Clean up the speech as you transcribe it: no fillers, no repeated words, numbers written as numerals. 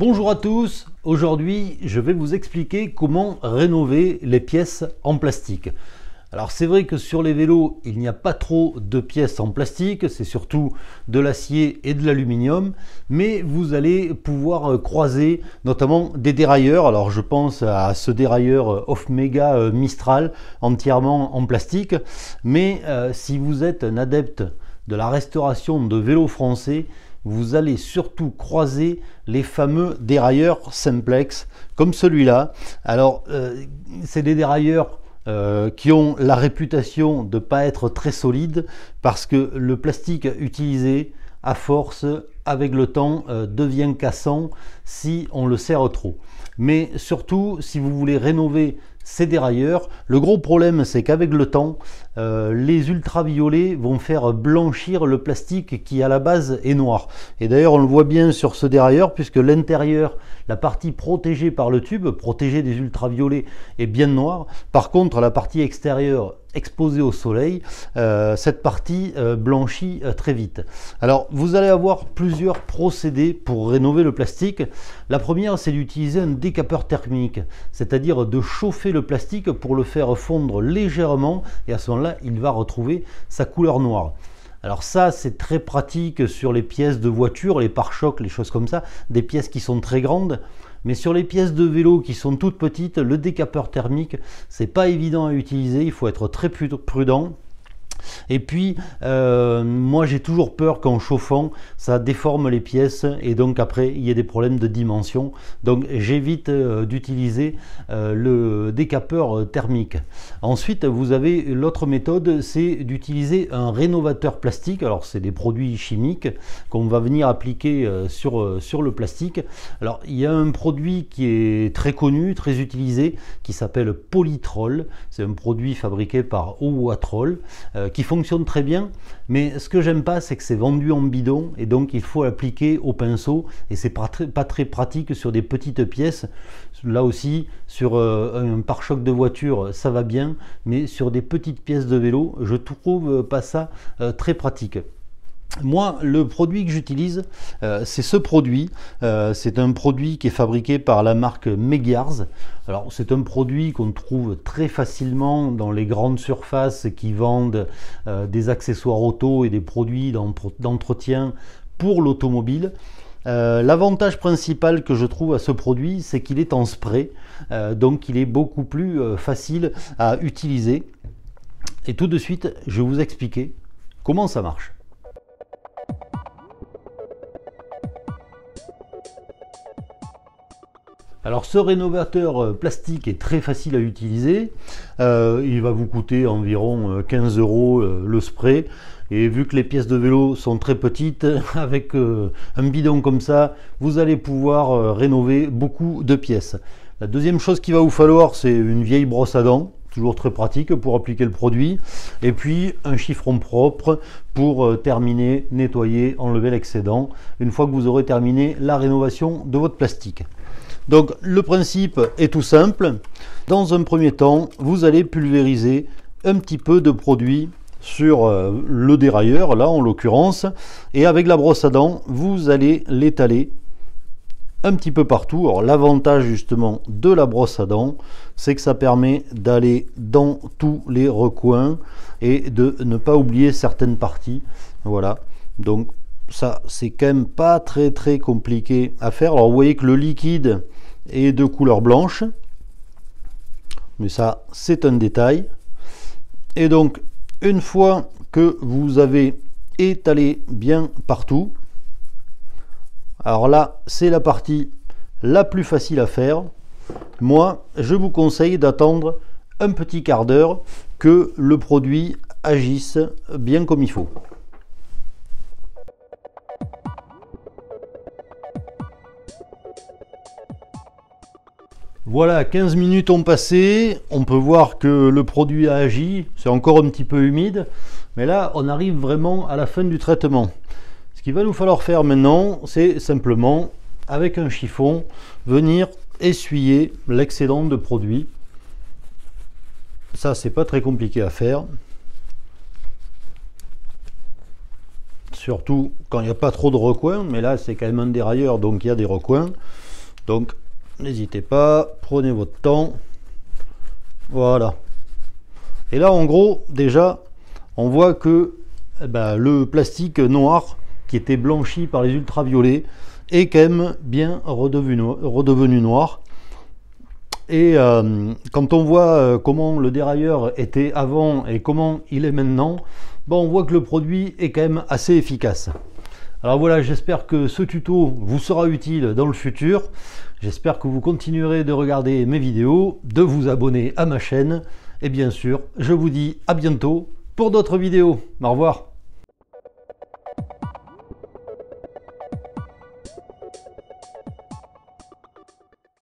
Bonjour à tous, aujourd'hui je vais vous expliquer comment rénover les pièces en plastique. Alors c'est vrai que sur les vélos il n'y a pas trop de pièces en plastique, c'est surtout de l'acier et de l'aluminium, mais vous allez pouvoir croiser notamment des dérailleurs. Alors je pense à ce dérailleur Off-Mega Mistral entièrement en plastique, mais si vous êtes un adepte de la restauration de vélos français, vous allez surtout croiser les fameux dérailleurs Simplex comme celui-là. Alors c'est des dérailleurs qui ont la réputation de ne pas être très solides parce que le plastique utilisé à force avec le temps devient cassant si on le serre trop. Mais surtout si vous voulez rénover ces dérailleurs, le gros problème c'est qu'avec le temps les ultraviolets vont faire blanchir le plastique qui à la base est noir. Et d'ailleurs on le voit bien sur ce dérailleur puisque l'intérieur, la partie protégée par le tube, protégée des ultraviolets, est bien noire. Par contre la partie extérieure exposée au soleil, cette partie blanchit très vite. Alors vous allez avoir plusieurs procédés pour rénover le plastique. La première c'est d'utiliser un décapeur thermique, c'est-à-dire de chauffer le plastique pour le faire fondre légèrement et à ce moment-là il va retrouver sa couleur noire. Alors ça c'est très pratique sur les pièces de voiture, les pare-chocs, les choses comme ça, des pièces qui sont très grandes. Mais sur les pièces de vélo qui sont toutes petites, le décapeur thermique, c'est pas évident à utiliser, il faut être très prudent. Et puis moi j'ai toujours peur qu'en chauffant ça déforme les pièces et donc après il y a des problèmes de dimension, donc j'évite d'utiliser le décapeur thermique. Ensuite vous avez l'autre méthode, c'est d'utiliser un rénovateur plastique. Alors c'est des produits chimiques qu'on va venir appliquer sur le plastique. Alors il y a un produit qui est très connu, très utilisé, qui s'appelle Polytrol. C'est un produit fabriqué par Owatrol qui fonctionne très bien, mais ce que j'aime pas c'est que c'est vendu en bidon et donc il faut l'appliquer au pinceau et c'est pas très pratique sur des petites pièces. Là aussi sur un pare-choc de voiture ça va bien, mais sur des petites pièces de vélo je trouve pas ça très pratique. Moi, le produit que j'utilise, c'est ce produit. C'est un produit qui est fabriqué par la marque Megars. Alors, c'est un produit qu'on trouve très facilement dans les grandes surfaces qui vendent des accessoires auto et des produits d'entretien pour l'automobile. L'avantage principal que je trouve à ce produit, c'est qu'il est en spray, donc il est beaucoup plus facile à utiliser. Et tout de suite, je vais vous expliquer comment ça marche. Alors ce rénovateur plastique est très facile à utiliser, il va vous coûter environ 15 € le spray, et vu que les pièces de vélo sont très petites, avec un bidon comme ça, vous allez pouvoir rénover beaucoup de pièces. La deuxième chose qu'il va vous falloir, c'est une vieille brosse à dents, toujours très pratique pour appliquer le produit, et puis un chiffon propre pour terminer, nettoyer, enlever l'excédent, une fois que vous aurez terminé la rénovation de votre plastique. Donc le principe est tout simple. Dans un premier temps, vous allez pulvériser un petit peu de produit sur le dérailleur, là en l'occurrence, et avec la brosse à dents, vous allez l'étaler un petit peu partout. Alors l'avantage justement de la brosse à dents, c'est que ça permet d'aller dans tous les recoins et de ne pas oublier certaines parties. Voilà, donc ça c'est quand même pas très compliqué à faire. Alors vous voyez que le liquide est de couleur blanche, mais ça c'est un détail. Et donc une fois que vous avez étalé bien partout, alors là c'est la partie la plus facile à faire. Moi je vous conseille d'attendre un petit quart d'heure que le produit agisse bien comme il faut. Voilà, 15 minutes ont passé, on peut voir que le produit a agi, c'est encore un petit peu humide, mais là on arrive vraiment à la fin du traitement. Ce qu'il va nous falloir faire maintenant, c'est simplement, avec un chiffon, venir essuyer l'excédent de produit. Ça, c'est pas très compliqué à faire. Surtout quand il n'y a pas trop de recoins, mais là c'est quand même un dérailleur, donc il y a des recoins. Donc n'hésitez pas, prenez votre temps. Voilà. Et là en gros déjà on voit que le plastique noir qui était blanchi par les ultraviolets est quand même bien redevenu noir. Et quand on voit comment le dérailleur était avant et comment il est maintenant, on voit que le produit est quand même assez efficace. Alors voilà, j'espère que ce tuto vous sera utile dans le futur. J'espère que vous continuerez de regarder mes vidéos, de vous abonner à ma chaîne. Et bien sûr, je vous dis à bientôt pour d'autres vidéos. Au revoir.